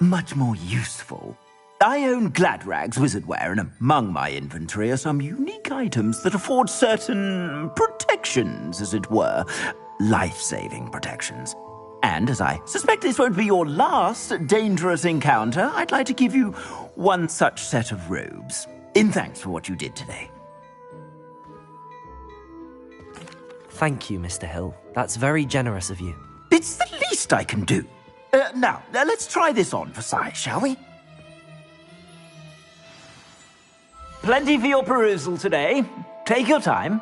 much more useful. I own Gladrag's wizardware, and among my inventory are some unique items that afford certain protections, as it were. Life-saving protections. And as I suspect this won't be your last dangerous encounter, I'd like to give you one such set of robes, in thanks for what you did today. Thank you, Mr. Hill. That's very generous of you. It's the least I can do. Now, let's try this on for size, shall we? Plenty for your perusal today. Take your time.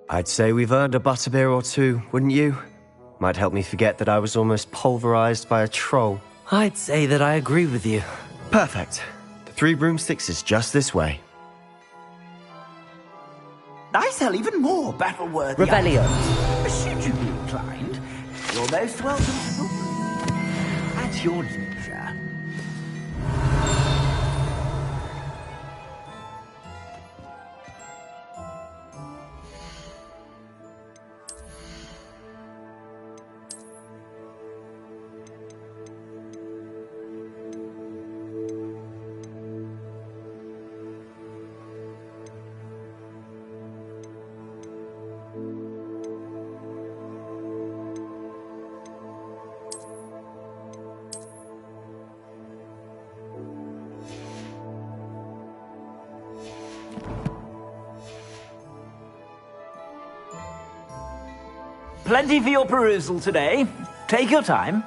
I'd say we've earned a butterbeer or two, wouldn't you? Might help me forget that I was almost pulverized by a troll. I'd say that I agree with you. Perfect. The 3 broomsticks is just this way. I sell even more battle-worthy Rebellion. items. Should you be inclined, you're most welcome to look at your leisure. Plenty for your perusal today. Take your time.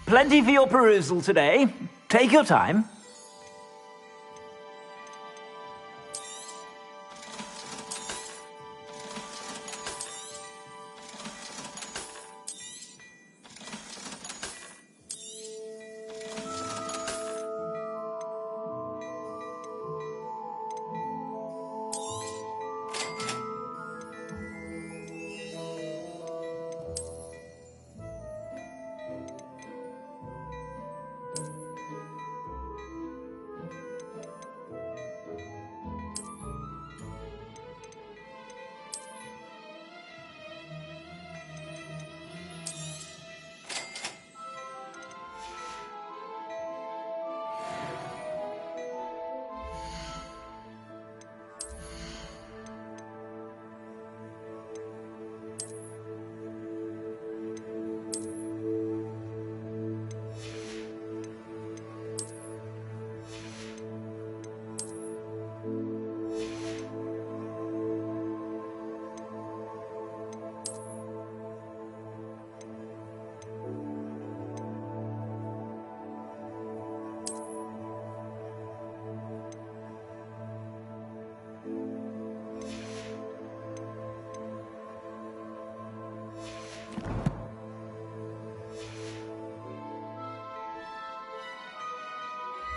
Plenty for your perusal today. Take your time.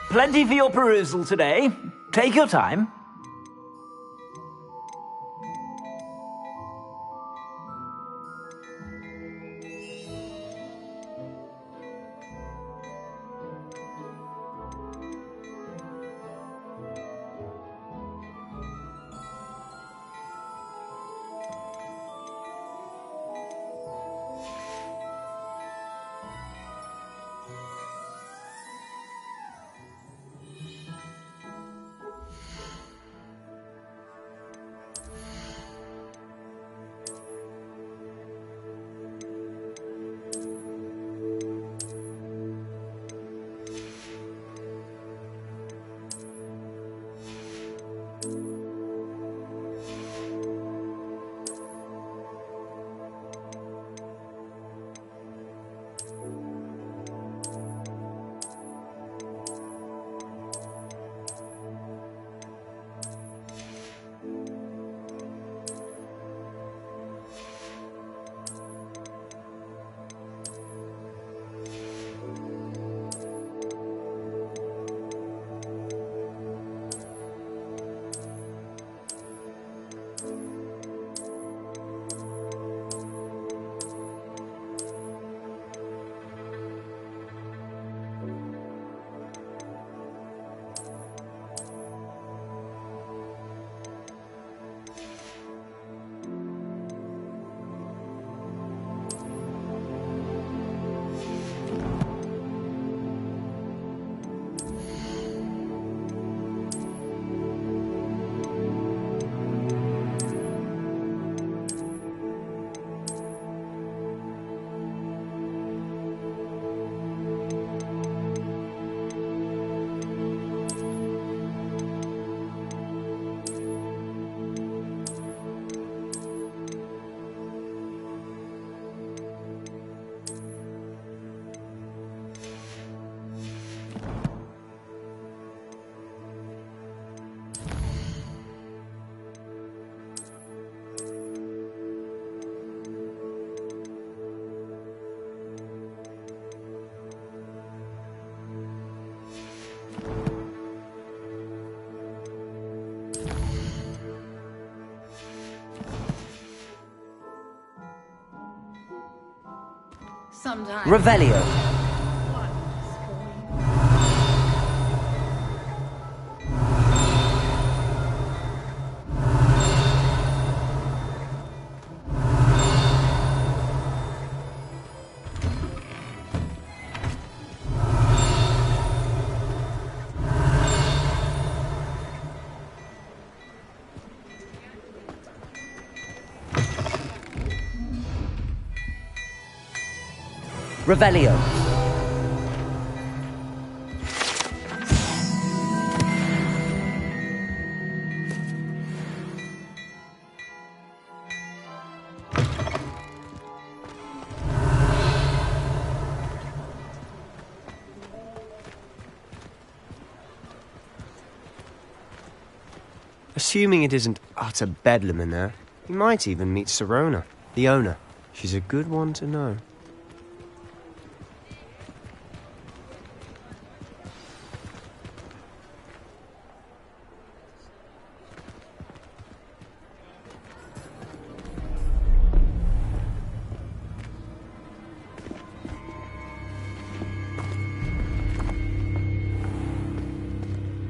Plenty for your perusal today. Take your time. Sometimes. Revelio. Revelio. Assuming it isn't utter bedlam in there, you might even meet Sirona, the owner. She's a good one to know.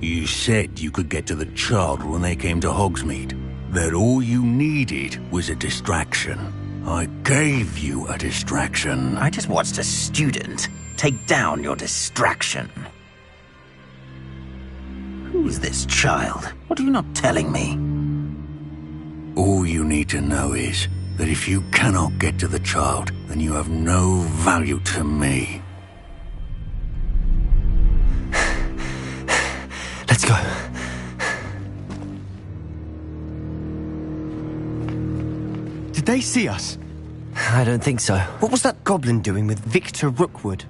You said you could get to the child when they came to Hogsmeade. That all you needed was a distraction. I gave you a distraction. I just watched a student take down your distraction. Who's this child? What are you not telling me? All you need to know is that if you cannot get to the child, then you have no value to me. Let's go. Did they see us? I don't think so. What was that goblin doing with Victor Rookwood?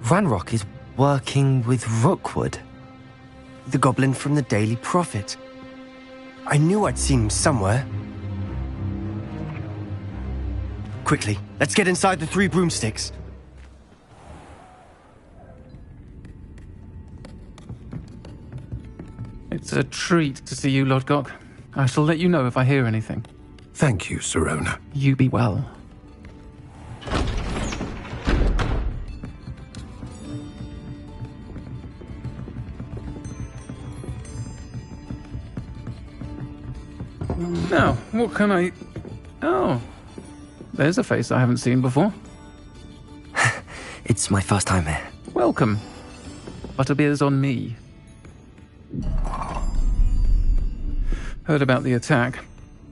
Ranrock is working with Rookwood. The goblin from the Daily Prophet. I knew I'd seen him somewhere. Quickly, let's get inside the 3 broomsticks. It's a treat to see you, Lodgok. I shall let you know if I hear anything. Thank you, Sirona. You be well. Now, what can I... Oh, there's a face I haven't seen before. It's my first time here. Welcome. Butterbeer's on me. Heard about the attack.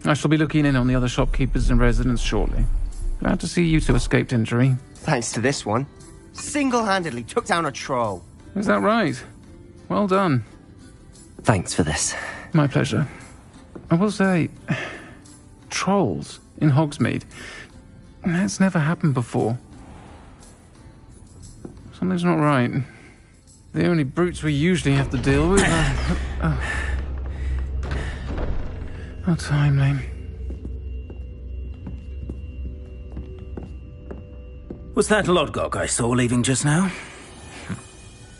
I shall be looking in on the other shopkeepers and residents shortly. Glad to see you two escaped injury. Thanks to this one. Single-handedly took down a troll. Is that right? Well done. Thanks for this. My pleasure. I will say, trolls in Hogsmeade. That's never happened before. Something's not right. The only brutes we usually have to deal with are... How timely. Was that Lodgok I saw leaving just now?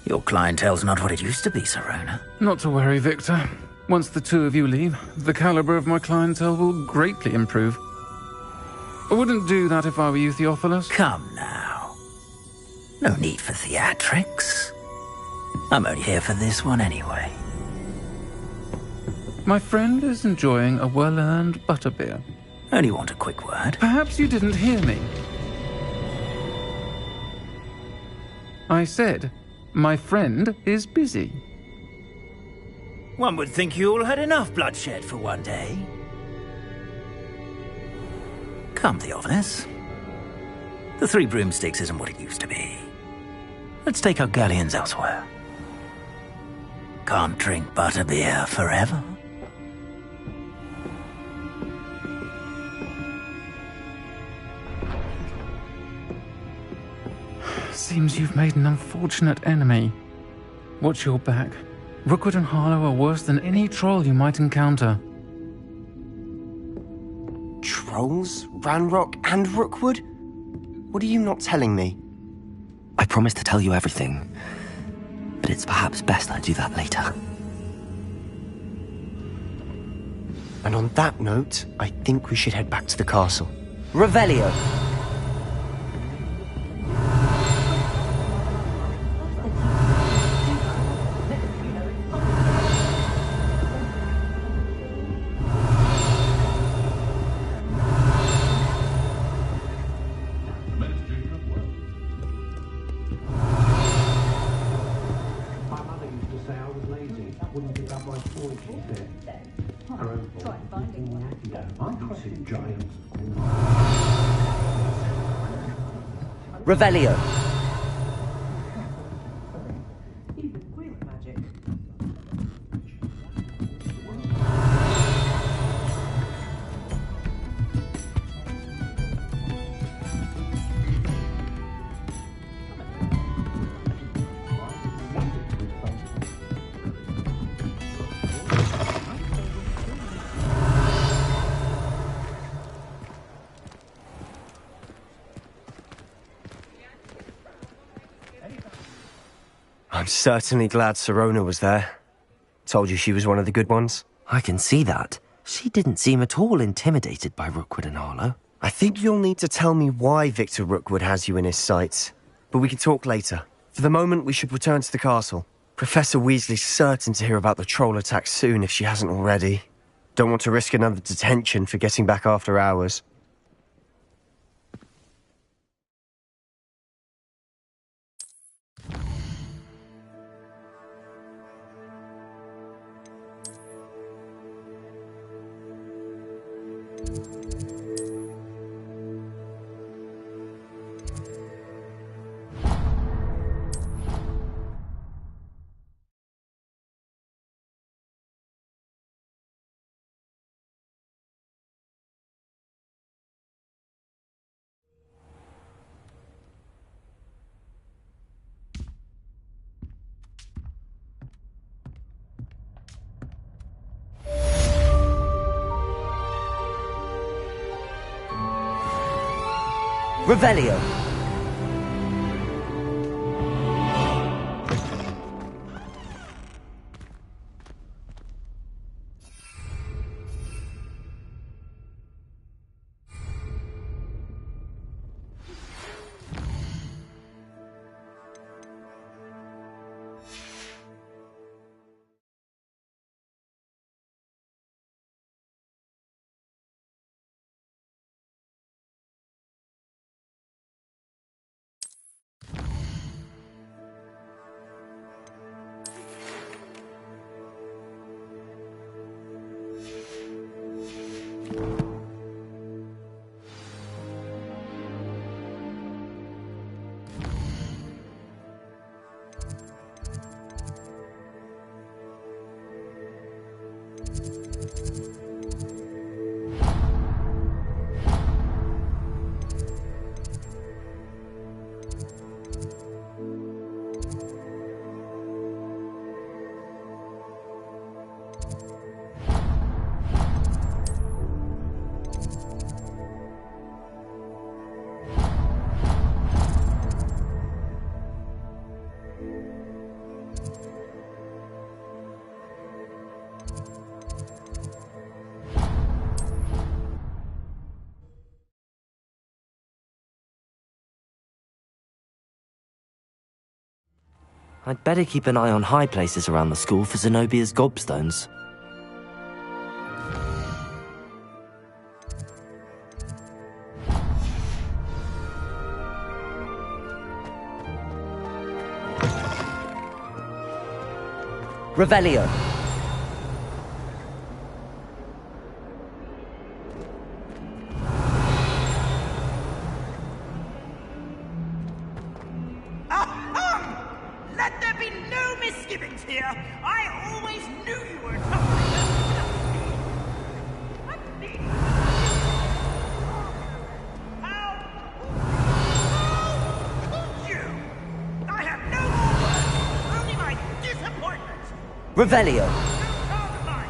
Your clientele's not what it used to be, Sirona. Not to worry, Victor. Once the two of you leave, the caliber of my clientele will greatly improve. I wouldn't do that if I were you, Theophilus. Come now. No need for theatrics. I'm only here for this one anyway. My friend is enjoying a well-earned butterbeer. Only want a quick word. Perhaps you didn't hear me. I said, my friend is busy. One would think you all had enough bloodshed for one day. Come, Theophilus. The 3 broomsticks isn't what it used to be. Let's take our galleons elsewhere. Can't drink butterbeer forever. Seems you've made an unfortunate enemy. Watch your back. Rookwood and Harlow are worse than any troll you might encounter. Trolls? Ranrock and Rookwood? What are you not telling me? I promised to tell you everything, but it's perhaps best I do that later. And on that note, I think we should head back to the castle. Revelio! Revelio. I'm certainly glad Sirona was there. Told you she was one of the good ones. I can see that. She didn't seem at all intimidated by Rookwood and Harlow. I think you'll need to tell me why Victor Rookwood has you in his sights. But we can talk later. For the moment, we should return to the castle. Professor Weasley's certain to hear about the troll attack soon if she hasn't already. Don't want to risk another detention for getting back after hours. Revelio! I'd better keep an eye on high places around the school for Zenobia's gobstones. Revelio! Let there be no misgivings here. I always knew you were How could you? I have no more words, only my disappointment. Revelio! No child of mine.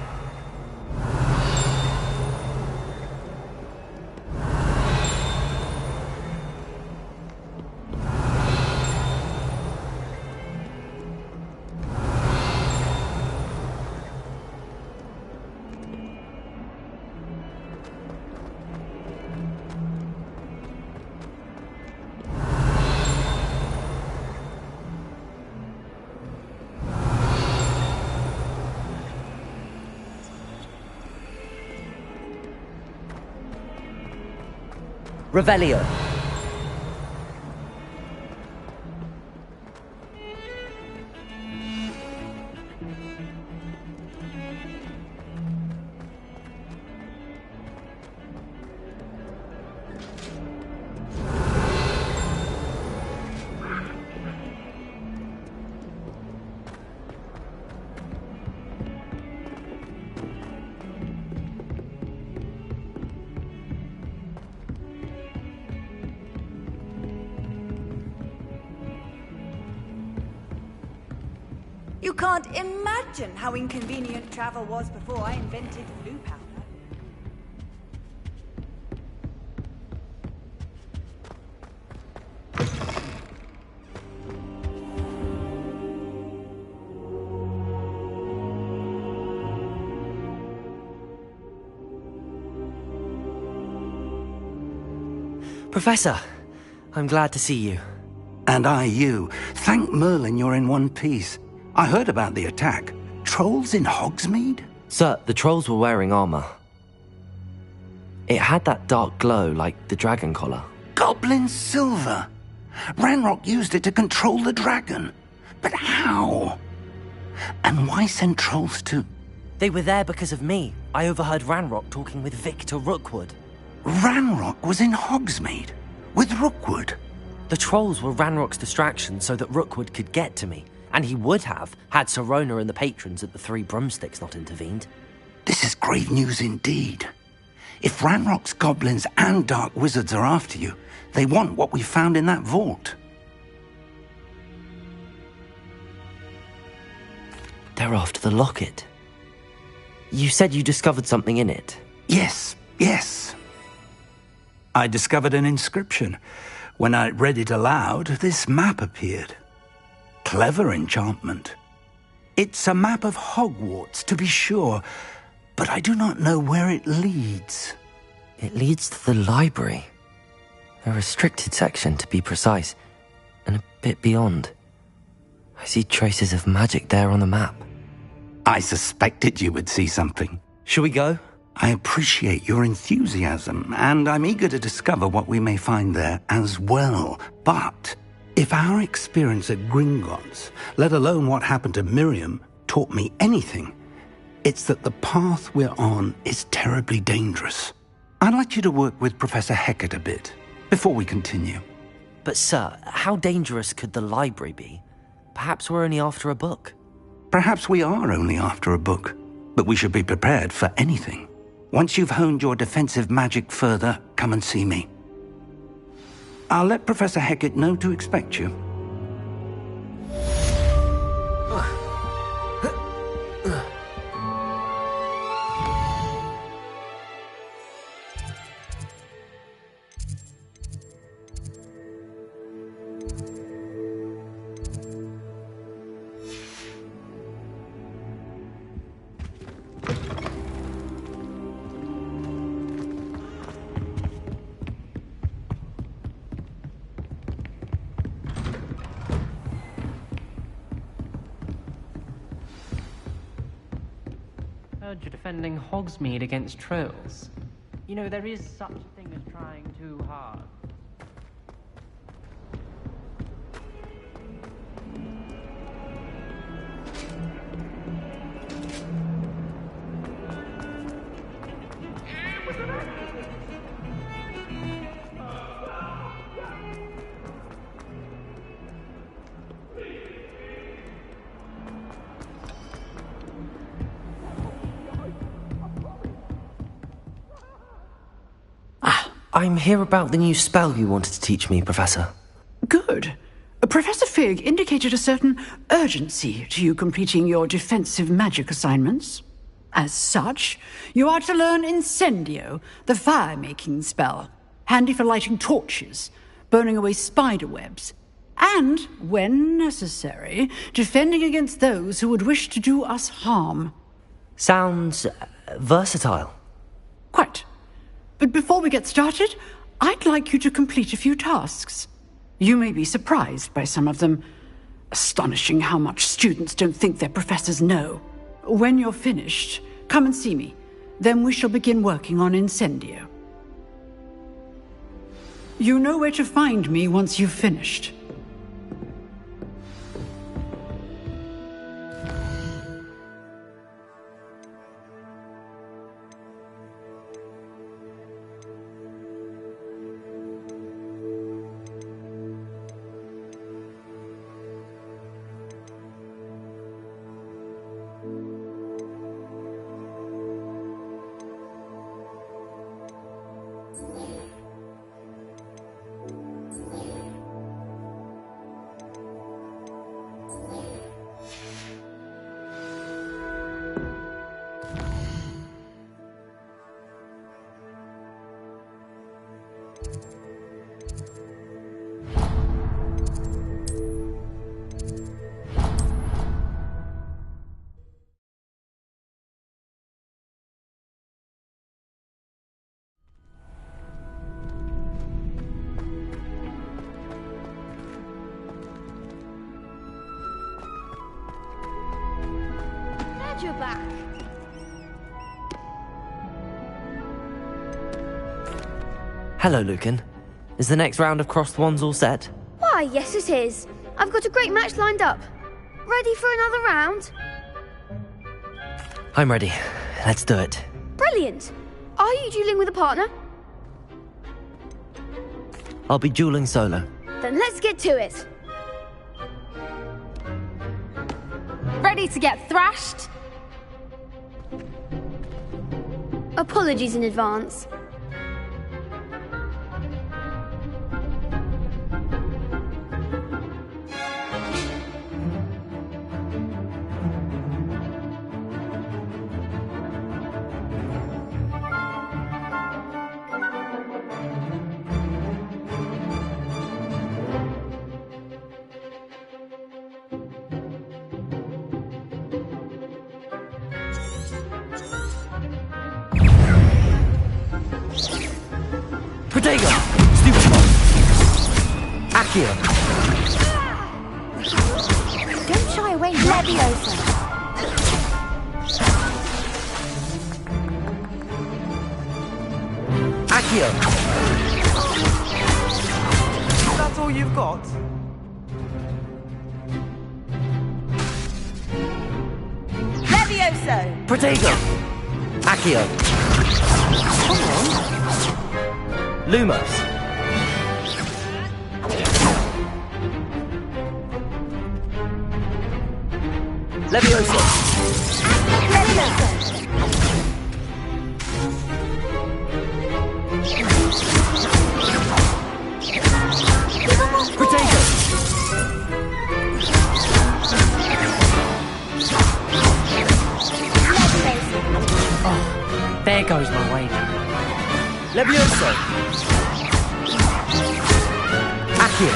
Revelio! You can't imagine how inconvenient travel was before I invented blue powder. Professor, I'm glad to see you. And I you. Thank Merlin you're in one piece. I heard about the attack. Trolls in Hogsmeade? Sir, the trolls were wearing armor. It had that dark glow like the dragon collar. Goblin silver! Ranrock used it to control the dragon. But how? And why send trolls to... They were there because of me. I overheard Ranrock talking with Victor Rookwood. Ranrock was in Hogsmeade? With Rookwood? The trolls were Ranrock's distraction so that Rookwood could get to me. And he would have, had Sirona and the patrons at the Three Broomsticks not intervened. This is grave news indeed. If Ranrock's goblins and dark wizards are after you, they want what we found in that vault. They're after the locket. You said you discovered something in it. Yes. I discovered an inscription. When I read it aloud, this map appeared. Clever enchantment. It's a map of Hogwarts, to be sure, but I do not know where it leads. It leads to the library. A restricted section, to be precise, and a bit beyond. I see traces of magic there on the map. I suspected you would see something. Shall we go? I appreciate your enthusiasm, and I'm eager to discover what we may find there as well. But if our experience at Gringotts, let alone what happened to Miriam, taught me anything, it's that the path we're on is terribly dangerous. I'd like you to work with Professor Hecat a bit, before we continue. But sir, how dangerous could the library be? Perhaps we're only after a book. Perhaps we are only after a book, but we should be prepared for anything. Once you've honed your defensive magic further, come and see me. I'll let Professor Hecat know to expect you. Heard you're defending Hogsmeade against trolls. You know, there is such a thing as trying too hard. I'm here about the new spell you wanted to teach me, Professor. Good. Professor Fig indicated a certain urgency to you completing your defensive magic assignments. As such, you are to learn Incendio, the fire-making spell, handy for lighting torches, burning away spider webs, and, when necessary, defending against those who would wish to do us harm. Sounds versatile. Quite. But before we get started, I'd like you to complete a few tasks. You may be surprised by some of them. Astonishing how much students don't think their professors know. When you're finished, come and see me. Then we shall begin working on Incendio. You know where to find me once you've finished. back. Hello, Lucan. Is the next round of crossed wands all set? Why, yes it is. I've got a great match lined up. Ready for another round? I'm ready. Let's do it. Brilliant. Are you dueling with a partner? I'll be dueling solo. Then let's get to it. Ready to get thrashed? Apologies in advance. Protego! Stupid one! Accio! Don't shy away, Leviosa. Accio! That's all you've got? Levioso! Protego! Accio! Come on! Lumos! Leviosa! Leviosa! Protego! Oh, there goes my wager. Leviosa! Accio!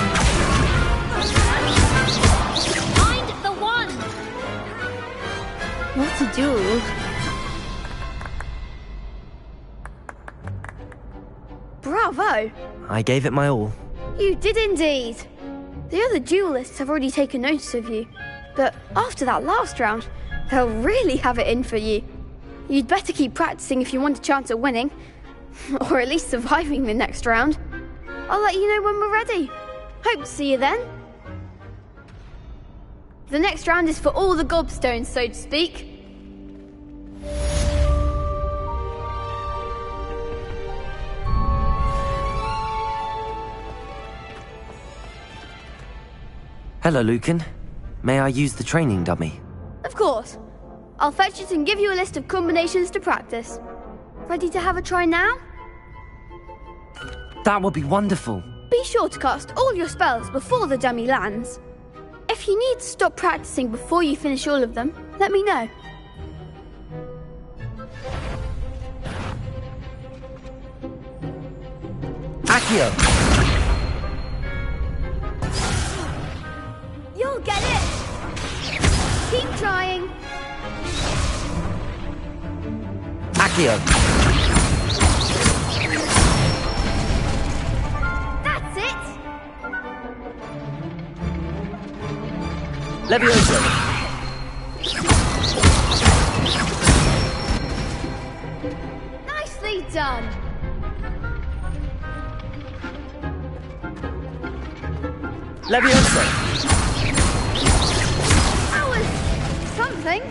Find the one! What a duel. Bravo! I gave it my all. You did indeed. The other duelists have already taken notice of you, but after that last round, they'll really have it in for you. You'd better keep practicing if you want a chance at winning, or at least surviving the next round. I'll let you know when we're ready. Hope to see you then. The next round is for all the gobstones, so to speak. Hello, Lucan. May I use the training dummy? Of course. I'll fetch it and give you a list of combinations to practice. Ready to have a try now? That would be wonderful. Be sure to cast all your spells before the dummy lands. If you need to stop practicing before you finish all of them, let me know. Accio! You'll get it! Keep trying. Accio! That's it! Leviosa! Nicely done! Leviosa! That was something.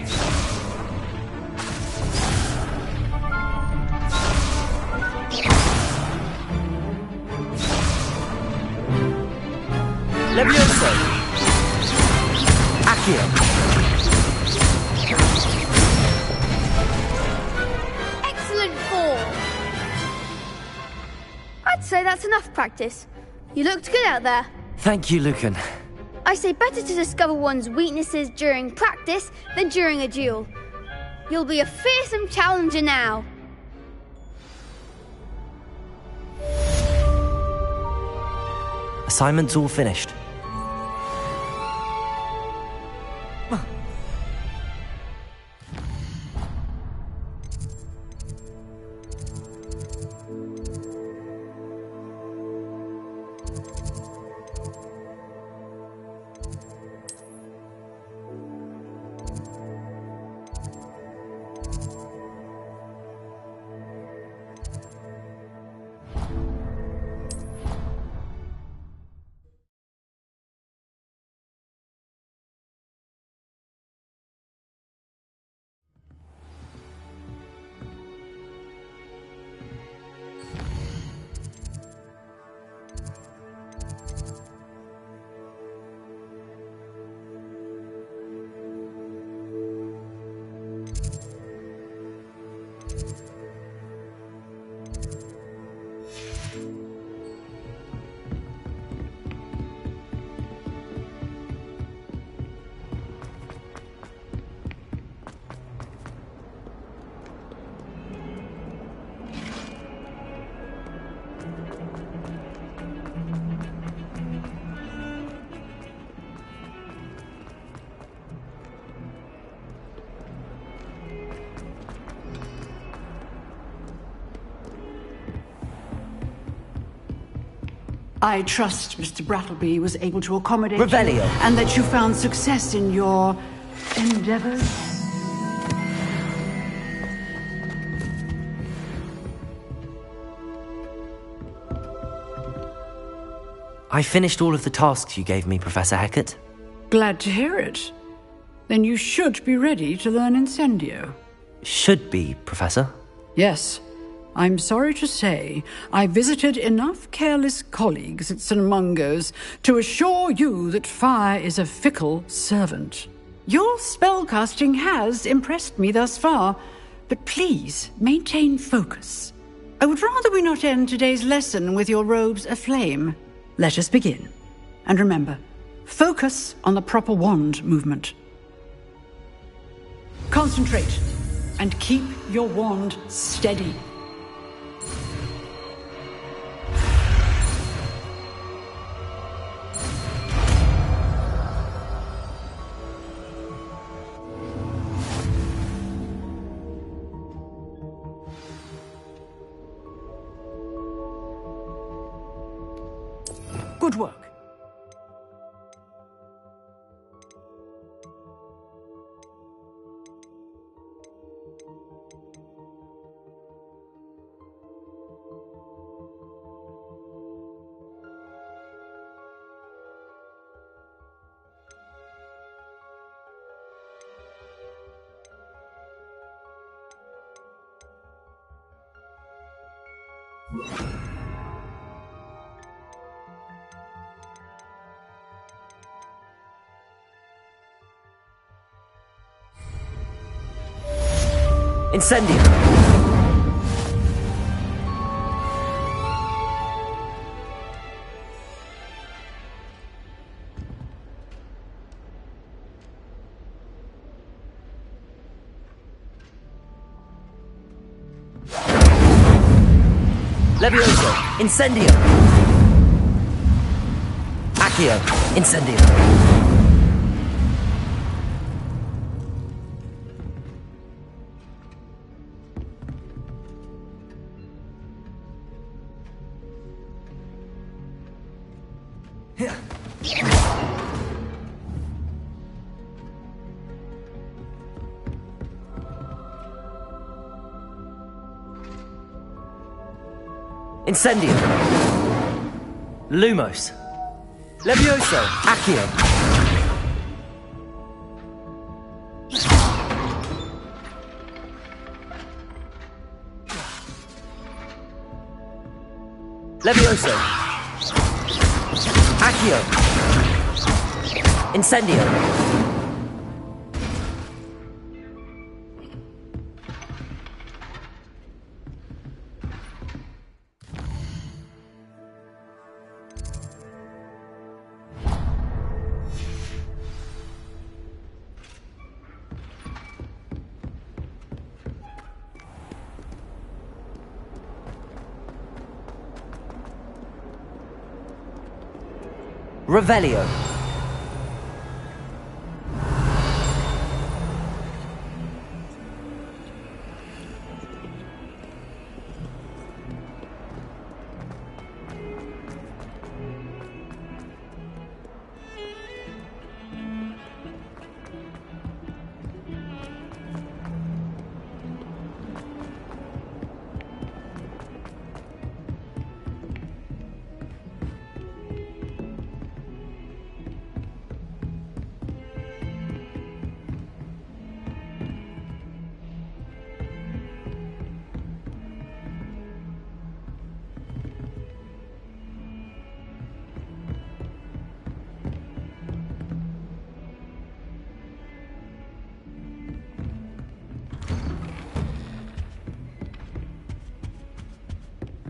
Leviosa! Accio! Excellent form. I'd say that's enough practice. You looked good out there. Thank you, Lucan. I say better to discover one's weaknesses during practice than during a duel. You'll be a fearsome challenger now. Assignment's all finished. I trust Mr. Brattleby was able to accommodate Revelio. you, and that you found success in your endeavors. I finished all of the tasks you gave me, Professor Hecat. Glad to hear it. Then you should be ready to learn Incendio. Should be, Professor. Yes. I'm sorry to say, I visited enough careless colleagues at St. Mungo's to assure you that fire is a fickle servant. Your spellcasting has impressed me thus far, but please maintain focus. I would rather we not end today's lesson with your robes aflame. Let us begin. And remember, focus on the proper wand movement. Concentrate, and keep your wand steady. Good work. Incendio! Levioso! Incendio! Accio! Incendio! Incendio! Lumos! Levioso! Accio! Levioso! Accio! Incendio! Revelio.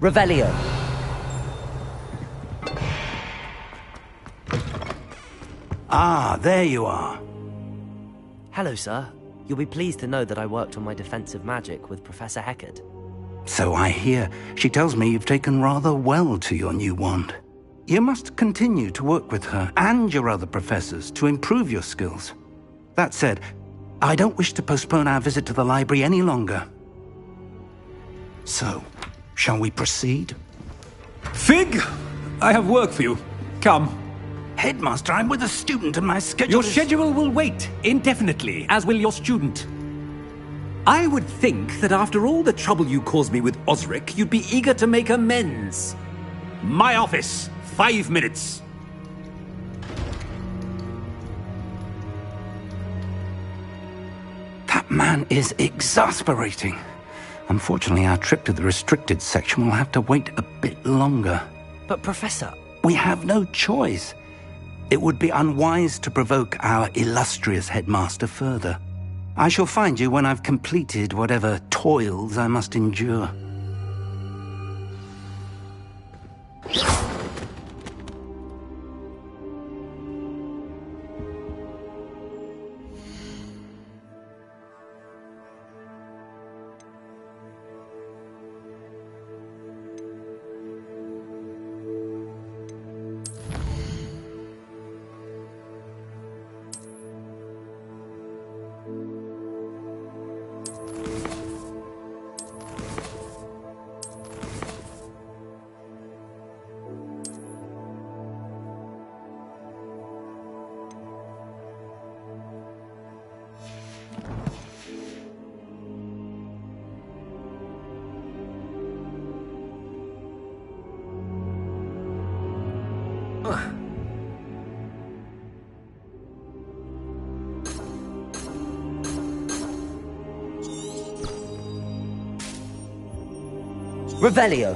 Revelio. Ah, there you are. Hello, sir. You'll be pleased to know that I worked on my defensive magic with Professor Hecat. So I hear. She tells me you've taken rather well to your new wand. You must continue to work with her and your other professors to improve your skills. That said, I don't wish to postpone our visit to the library any longer. So, shall we proceed? Fig, I have work for you. Come. Headmaster, I'm with a student and my schedule Your is... schedule will wait indefinitely, as will your student. I would think that after all the trouble you caused me with Osric, you'd be eager to make amends. My office, 5 minutes. That man is exasperating. Unfortunately, our trip to the restricted section will have to wait a bit longer. But Professor... We have no choice. It would be unwise to provoke our illustrious headmaster further. I shall find you when I've completed whatever toils I must endure. Revelio.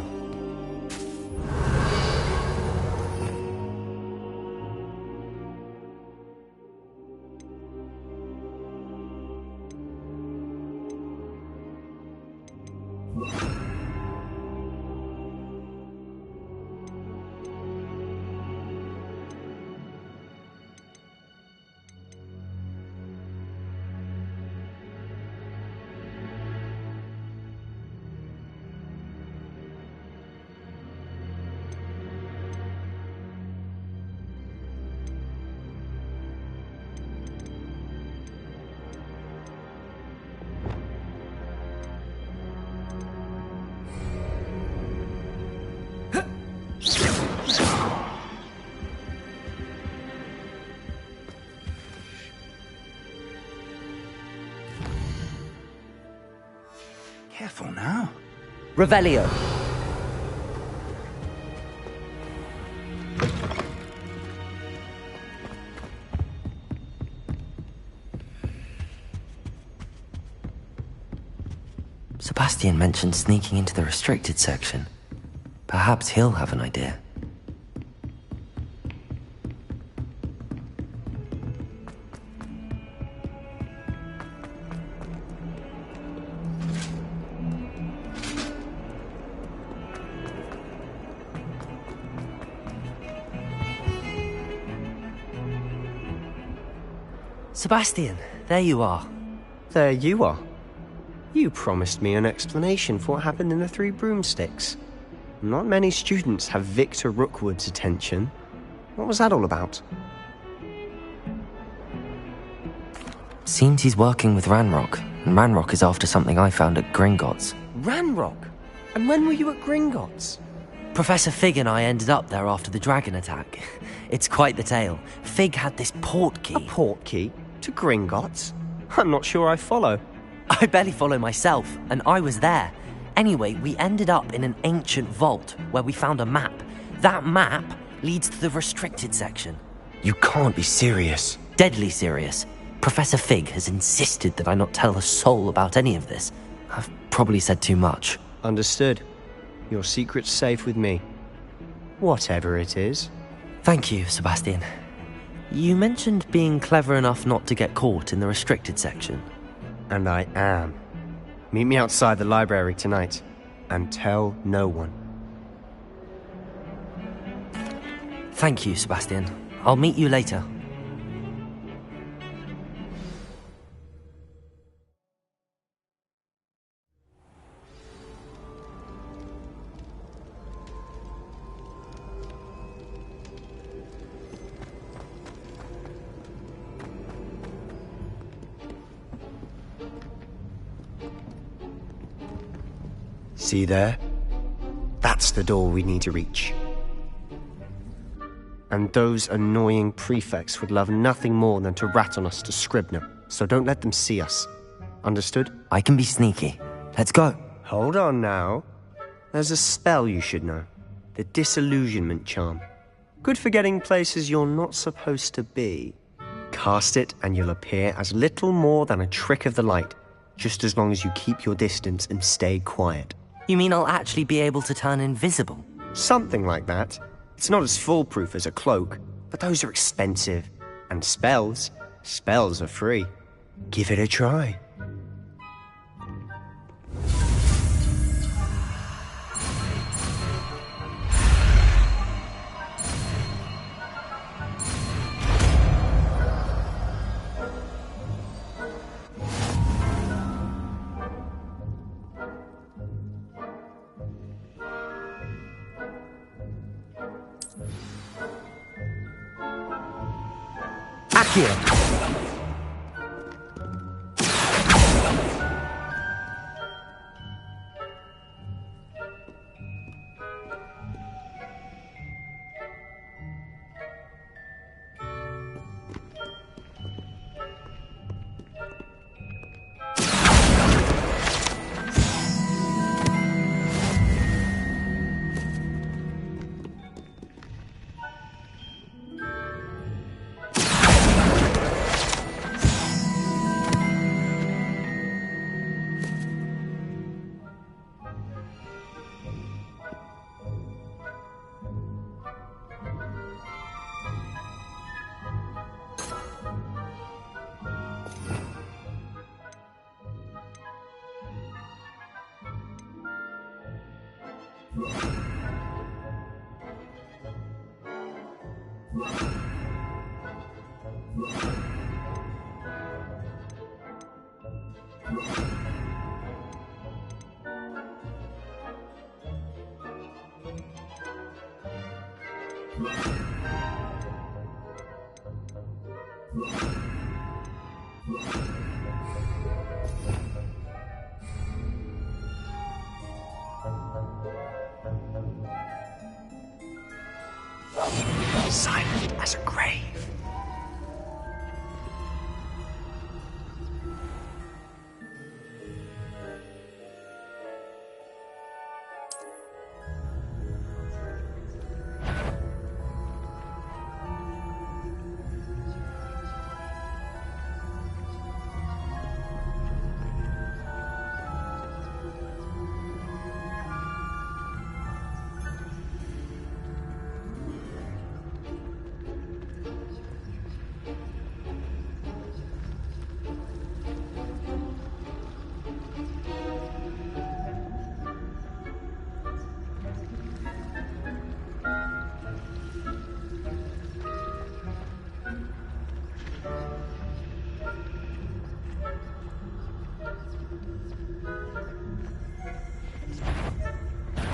Careful now. Revelio. Sebastian mentioned sneaking into the restricted section. Perhaps he'll have an idea. Sebastian, there you are. There you are. You promised me an explanation for what happened in the Three Broomsticks. Not many students have Victor Rookwood's attention. What was that all about? Seems he's working with Ranrock, and Ranrock is after something I found at Gringotts. Ranrock? And when were you at Gringotts? Professor Fig and I ended up there after the dragon attack. It's quite the tale. Fig had this port key. A port key? To Gringotts? I'm not sure I follow. I barely follow myself, and I was there. Anyway, we ended up in an ancient vault where we found a map. That map leads to the restricted section. You can't be serious. Deadly serious. Professor Fig has insisted that I not tell a soul about any of this. I've probably said too much. Understood. Your secret's safe with me. Whatever it is. Thank you, Sebastian. You mentioned being clever enough not to get caught in the restricted section. And I am. Meet me outside the library tonight, and tell no one. Thank you, Sebastian. I'll meet you later. See there? That's the door we need to reach. And those annoying prefects would love nothing more than to rat on us to Scribner, so don't let them see us. Understood? I can be sneaky. Let's go. Hold on now. There's a spell you should know. The Disillusionment Charm. Good for getting places you're not supposed to be. Cast it and you'll appear as little more than a trick of the light, just as long as you keep your distance and stay quiet. You mean I'll actually be able to turn invisible? Something like that. It's not as foolproof as a cloak, but those are expensive. And spells are free. Give it a try. Accio! Silent as a grave.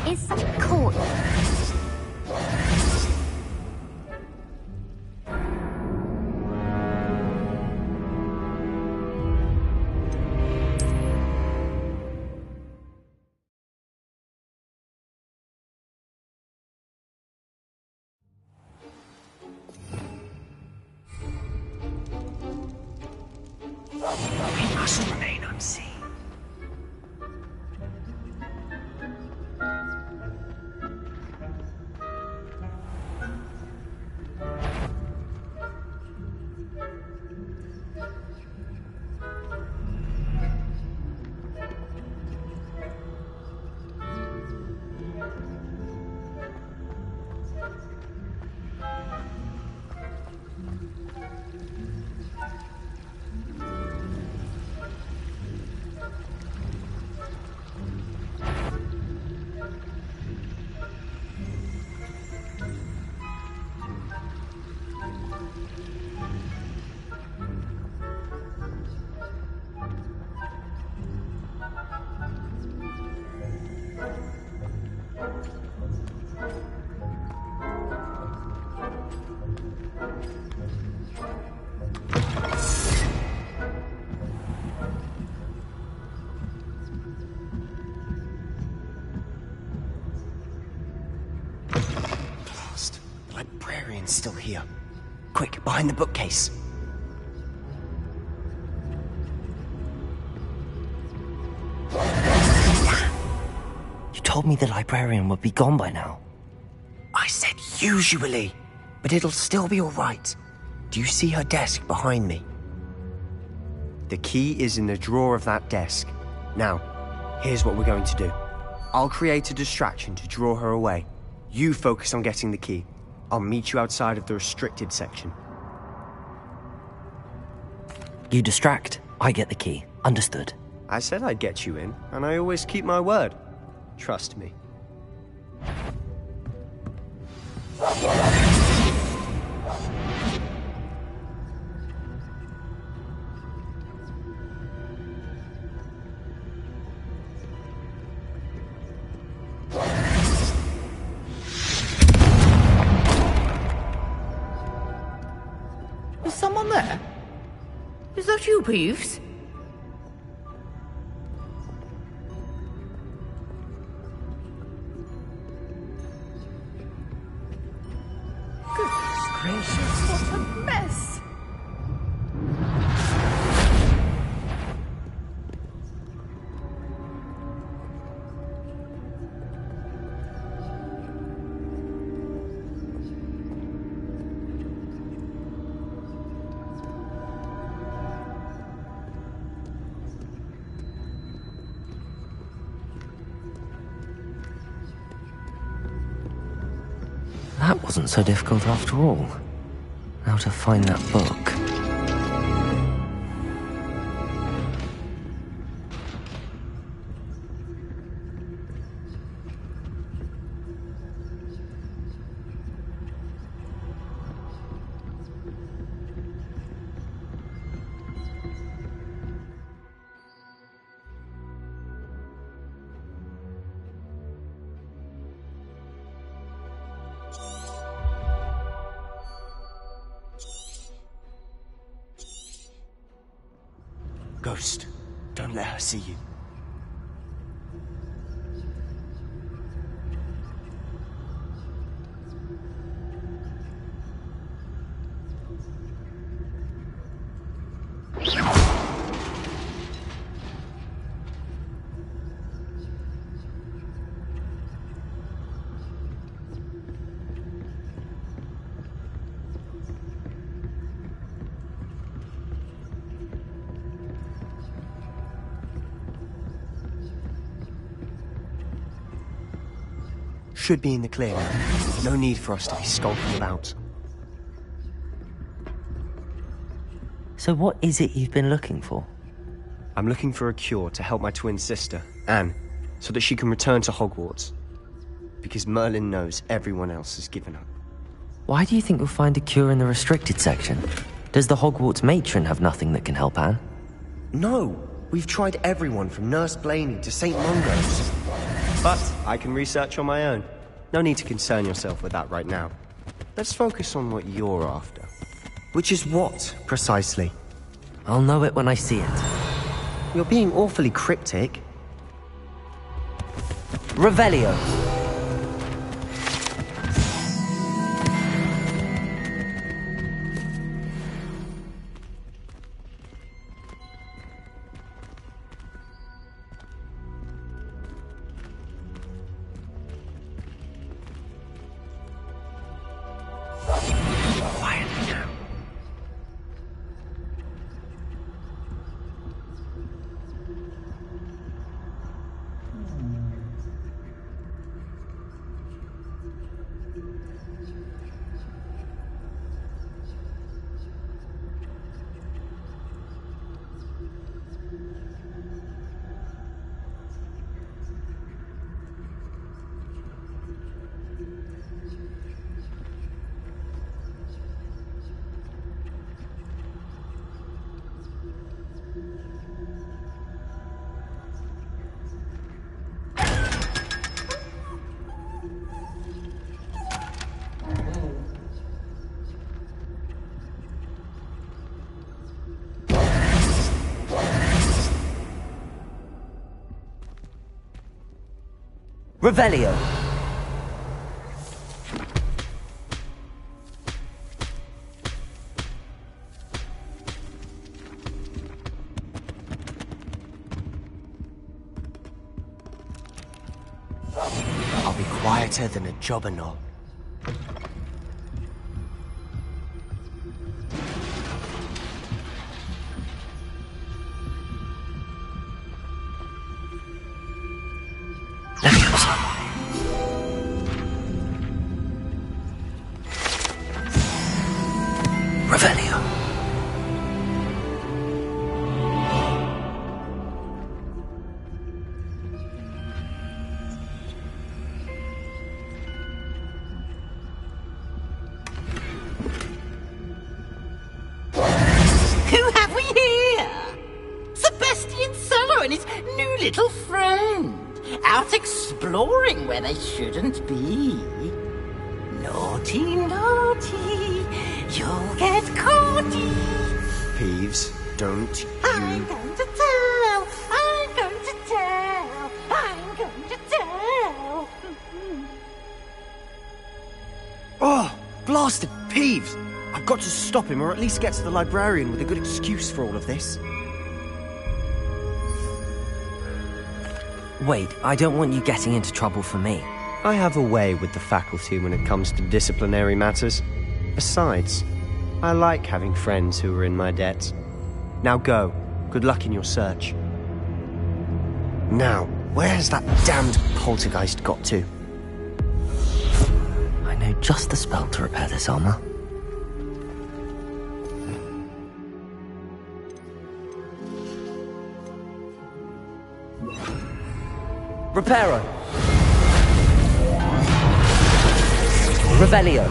Is something cool? We must remain unseen. librarian's still here. Quick, behind the bookcase. You told me the librarian would be gone by now. I said usually, but it'll still be all right. Do you see her desk behind me? The key is in the drawer of that desk. Now, here's what we're going to do. I'll create a distraction to draw her away. You focus on getting the key. I'll meet you outside of the restricted section. You distract, I get the key. Understood. I said I'd get you in, and I always keep my word. Trust me. Is someone there? Is that you, Peeves? Goodness gracious, what a mess! That wasn't so difficult after all. Now to find that book. Ghost, don't let her see you. Should be in the clear now. No need for us to be skulking about. So what is it you've been looking for? I'm looking for a cure to help my twin sister, Anne, so that she can return to Hogwarts. Because Merlin knows everyone else has given up. Why do you think you'll find a cure in the restricted section? Does the Hogwarts matron have nothing that can help Anne? No! We've tried everyone from Nurse Blaney to St. Mungo's. But I can research on my own. No need to concern yourself with that right now. Let's focus on what you're after. Which is what, precisely? I'll know it when I see it. You're being awfully cryptic. Revelio. Revelio. better than a jobberknoll. Revelio. Who have we here? Sebastian Cello and his new little friend. Out exploring where they shouldn't be. Naughty, naughty. You'll get caughty. Peeves, don't I'm you... going to tell. I'm going to tell. I'm going to tell. Oh, blasted Peeves! I've got to stop him, or at least get to the librarian with a good excuse for all of this. Wait, I don't want you getting into trouble for me. I have a way with the faculty when it comes to disciplinary matters. Besides, I like having friends who are in my debt. Now go. Good luck in your search. Now, where has that damned poltergeist got to? I know just the spell to repair this armor. Reparo. Revelio.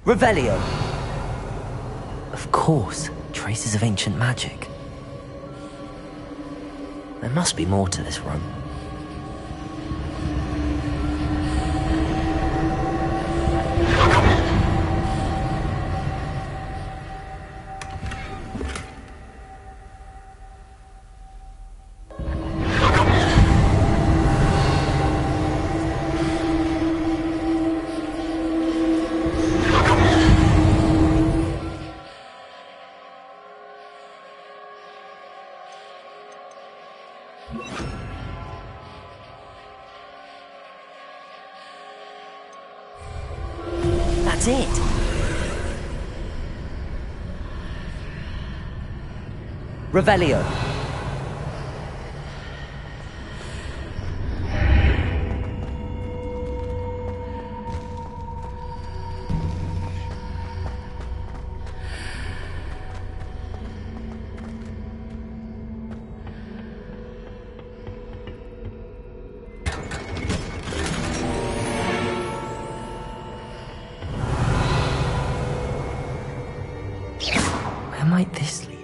Revelio. Of course, traces of ancient magic. There must be more to this room. That's it. Revelio. Where might this lead?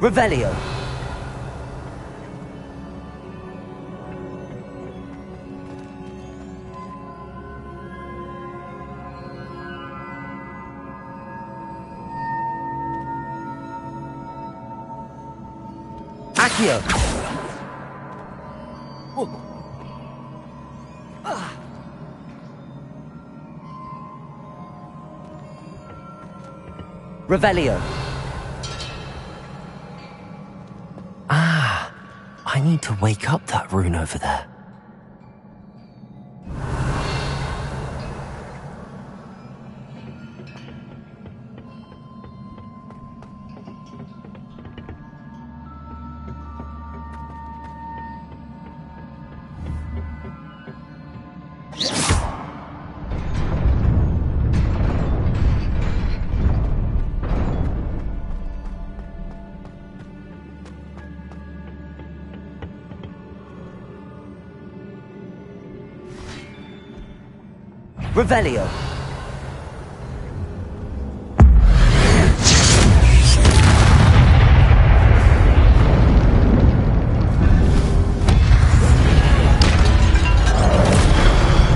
Revelio. Accio. Revelio. I need to wake up that rune over there. Revelio.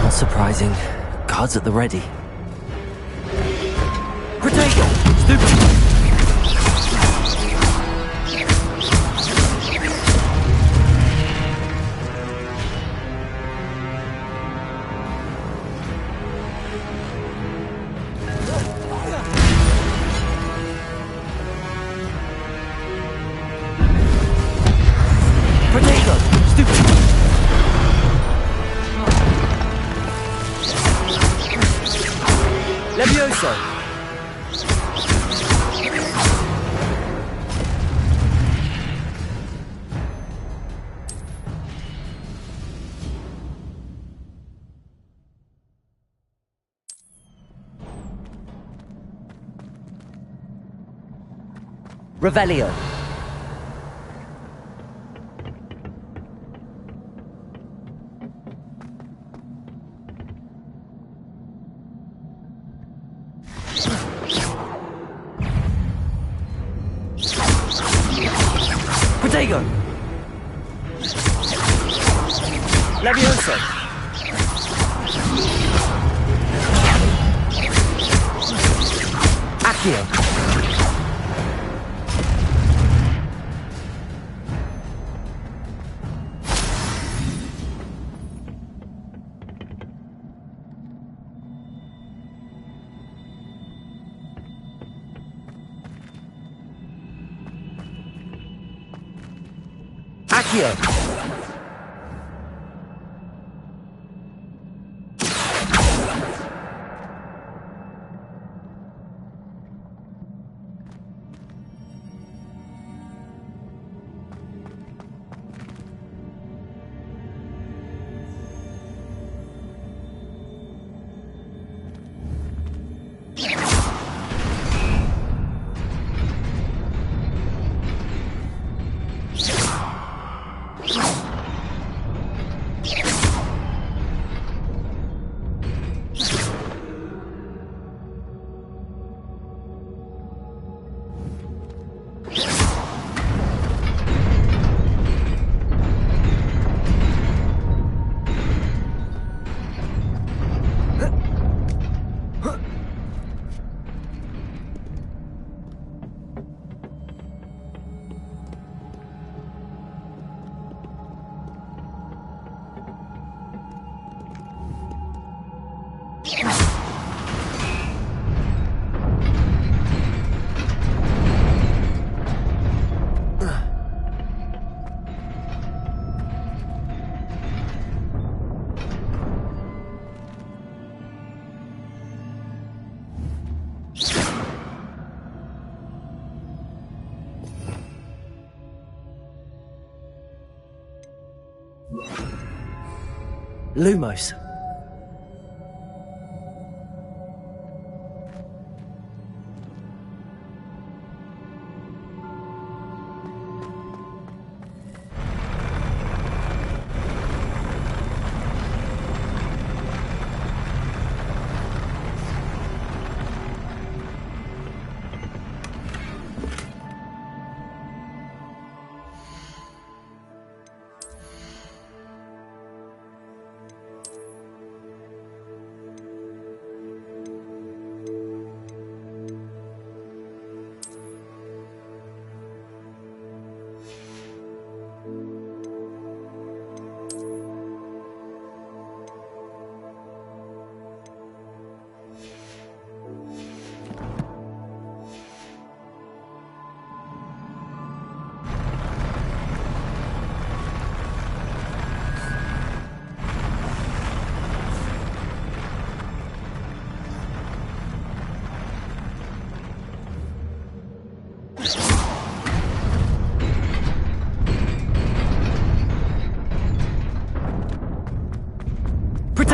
Not surprising. Guards at the ready. Protego! Stupid! Levioso! Revelio. Protego. Levioso. Accio. Accio. Lumos.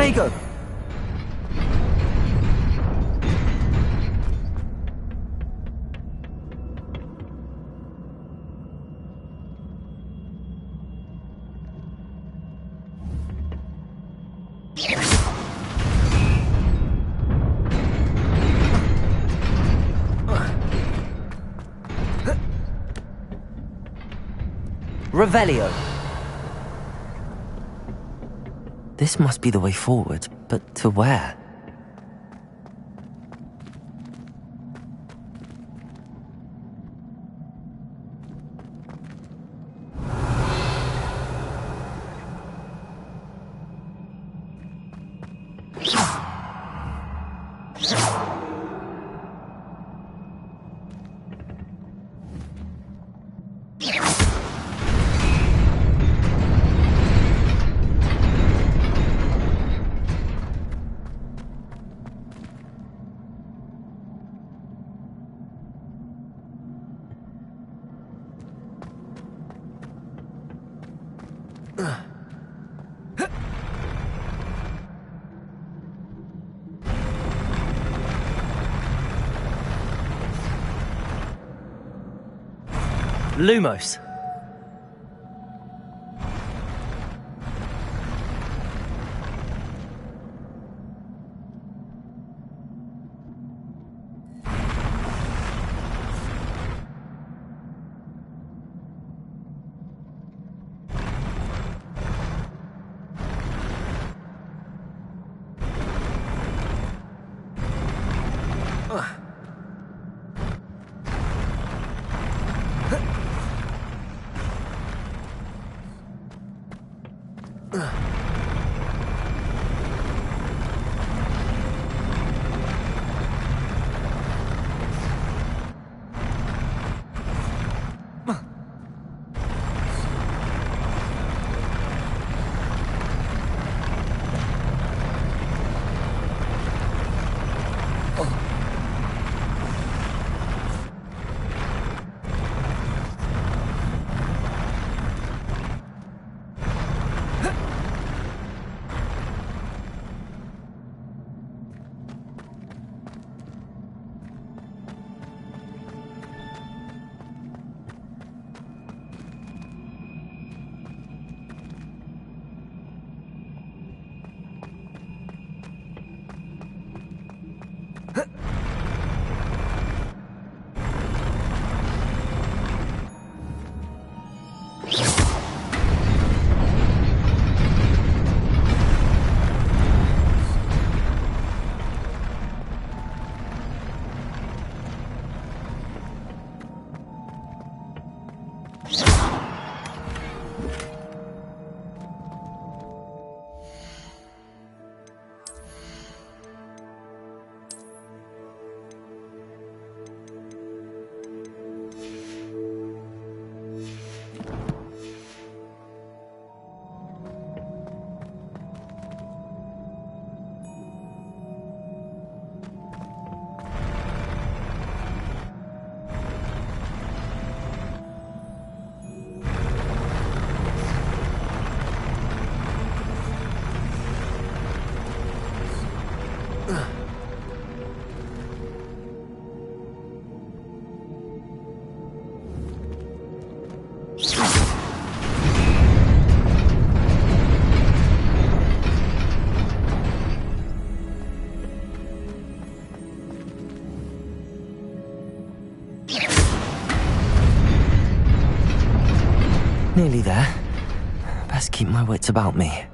Protego! Revelio. This must be the way forward, but to where? Lumos. Nearly there. Best keep my wits about me.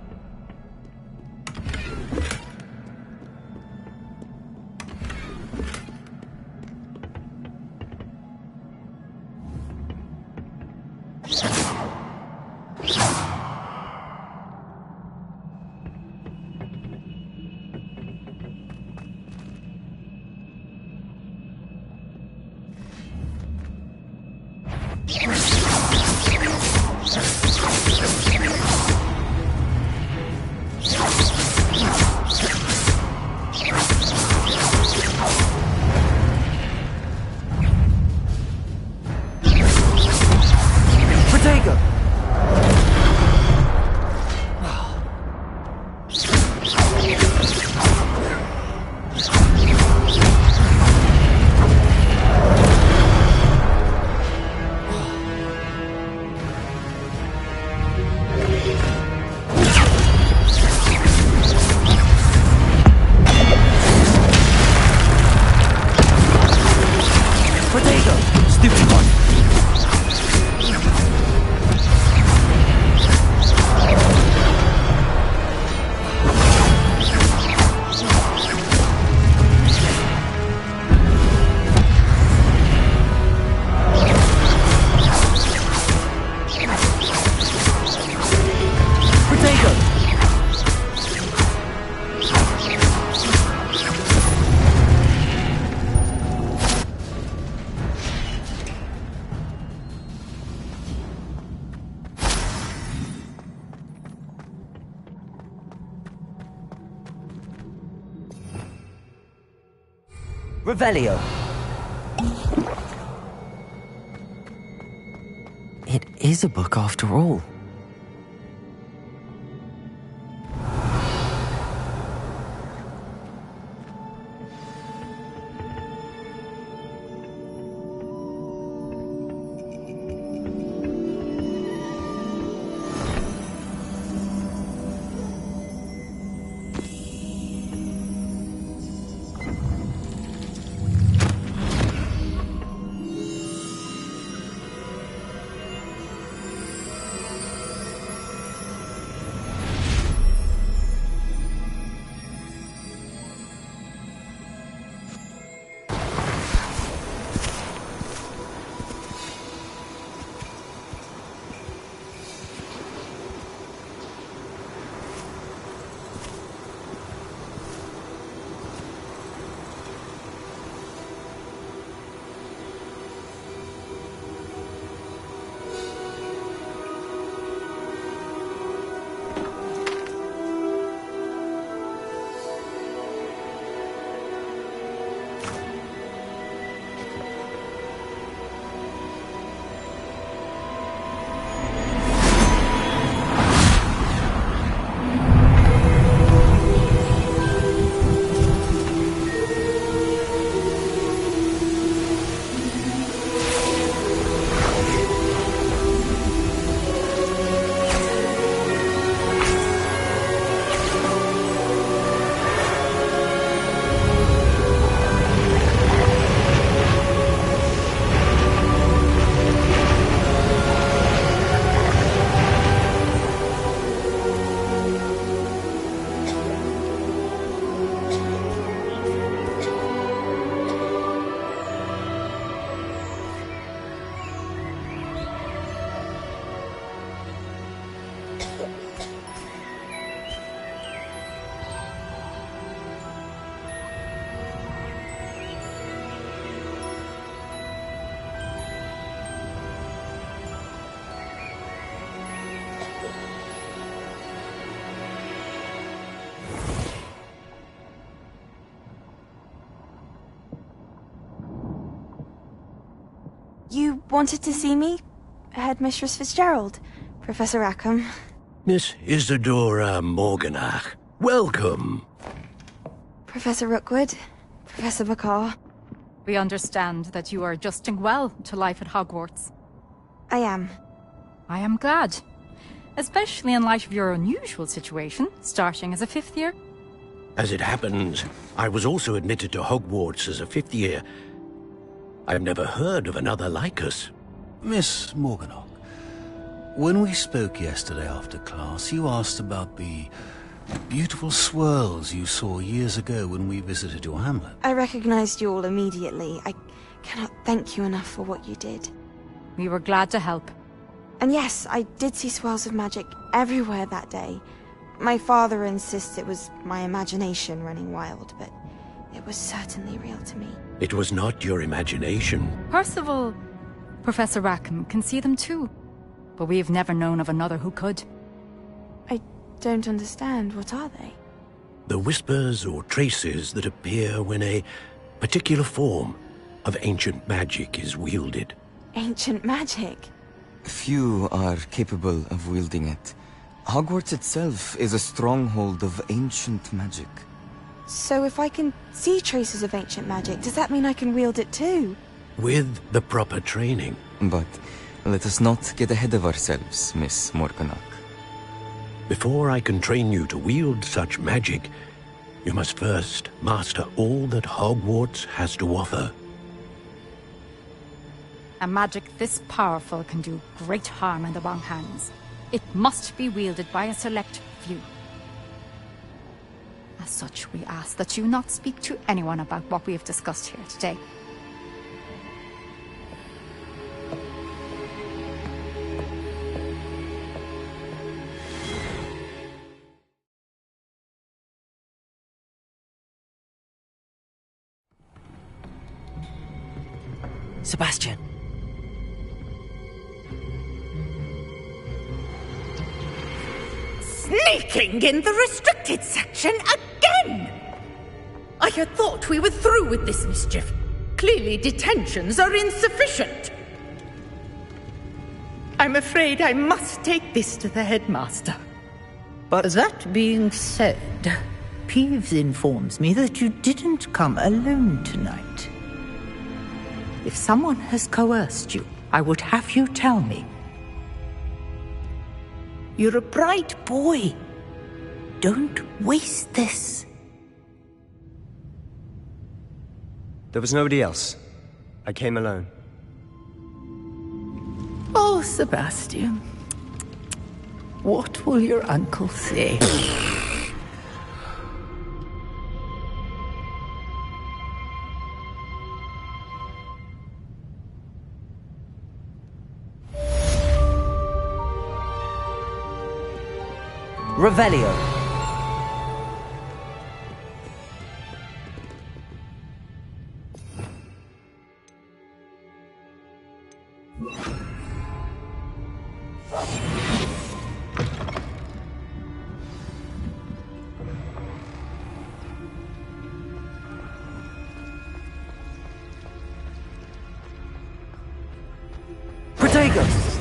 Revelio. It is a book after all. You wanted to see me? Headmistress Fitzgerald? Professor Rackham? Miss Isadora Morganach, welcome. Professor Rookwood? Professor Bakar? We understand that you are adjusting well to life at Hogwarts. I am. I am glad. Especially in light of your unusual situation, starting as a 5th year. As it happens, I was also admitted to Hogwarts as a 5th year. I've never heard of another like us. Miss Morganach, when we spoke yesterday after class, you asked about the beautiful swirls you saw years ago when we visited your hamlet. I recognized you all immediately. I cannot thank you enough for what you did. We were glad to help. And yes, I did see swirls of magic everywhere that day. My father insists it was my imagination running wild, but it was certainly real to me. It was not your imagination. Percival, Professor Rackham can see them too. But we have never known of another who could. I don't understand. What are they? The whispers or traces that appear when a particular form of ancient magic is wielded. Ancient magic? Few are capable of wielding it. Hogwarts itself is a stronghold of ancient magic. So if I can see traces of ancient magic, does that mean I can wield it too? With the proper training. But let us not get ahead of ourselves, Miss Morganach. Before I can train you to wield such magic, you must first master all that Hogwarts has to offer. A magic this powerful can do great harm in the wrong hands. It must be wielded by a select few. As such, we ask that you not speak to anyone about what we have discussed here today. Sebastian. Sneaking in the restricted section again! I had thought we were through with this mischief. Clearly detentions are insufficient. I'm afraid I must take this to the headmaster. But that being said, Peeves informs me that you didn't come alone tonight. If someone has coerced you, I would have you tell me. You're a bright boy. Don't waste this. there was nobody else. I came alone. Oh, Sebastian. What will your uncle say? Revelio. Protagos.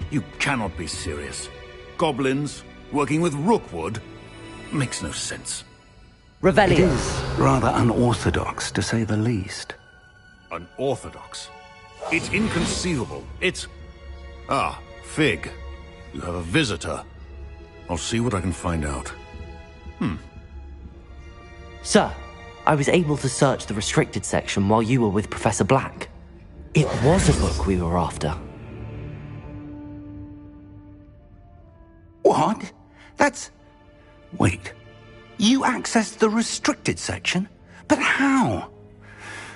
You cannot be serious. Goblins working with Rookwood makes no sense. Revelio. It is rather unorthodox, to say the least. Unorthodox? It's inconceivable. It's... Ah, Fig. You have a visitor. I'll see what I can find out. Sir, I was able to search the restricted section while you were with Professor Black. It was a book we were after. What? That's... Wait. You accessed the restricted section? But how?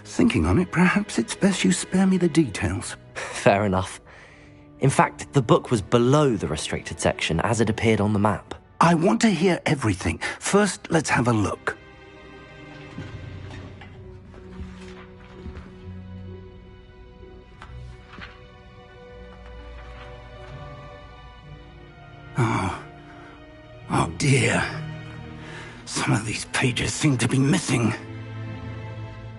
Thinking on it, perhaps it's best you spare me the details. Fair enough. In fact, the book was below the restricted section as it appeared on the map. I want to hear everything. First, let's have a look. Oh dear. Some of these pages seem to be missing.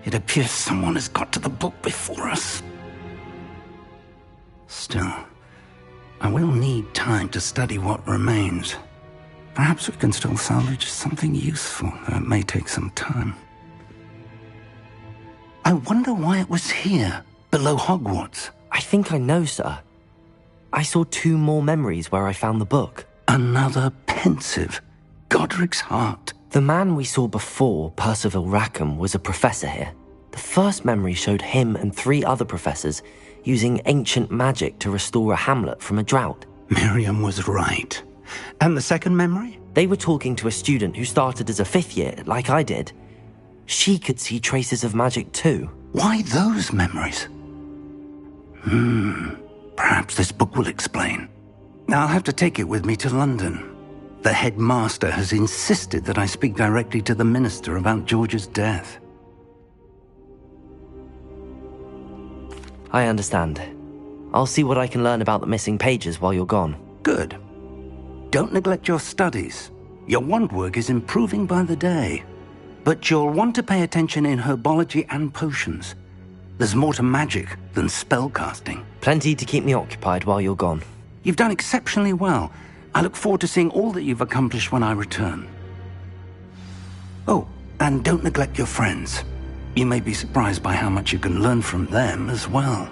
It appears someone has got to the book before us. Still, I will need time to study what remains. Perhaps we can still salvage something useful, though it may take some time. I wonder why it was here, below Hogwarts. I think I know, sir. I saw 2 more memories where I found the book. Another pensive. Godric's heart. The man we saw before, Percival Rackham, was a professor here. The first memory showed him and 3 other professors using ancient magic to restore a hamlet from a drought. Miriam was right. And the second memory? They were talking to a student who started as a 5th year, like I did. She could see traces of magic too. Why those memories? Perhaps this book will explain. I'll have to take it with me to London. The headmaster has insisted that I speak directly to the minister about George's death. I understand. I'll see what I can learn about the missing pages while you're gone. Good. Don't neglect your studies. Your wand work is improving by the day. But you'll want to pay attention in herbology and potions. There's more to magic than spellcasting. Plenty to keep me occupied while you're gone. You've done exceptionally well. I look forward to seeing all that you've accomplished when I return. Oh, and don't neglect your friends. You may be surprised by how much you can learn from them as well.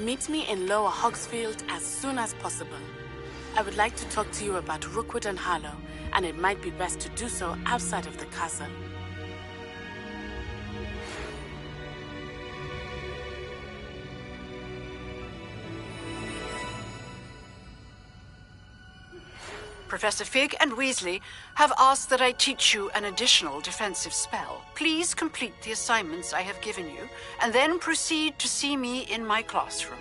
Meet me in Lower Hogsfield as soon as possible. I would like to talk to you about Rookwood and Harlow, and it might be best to do so outside of the castle. Professor Fig and Weasley have asked that I teach you an additional defensive spell. Please complete the assignments I have given you, and then proceed to see me in my classroom.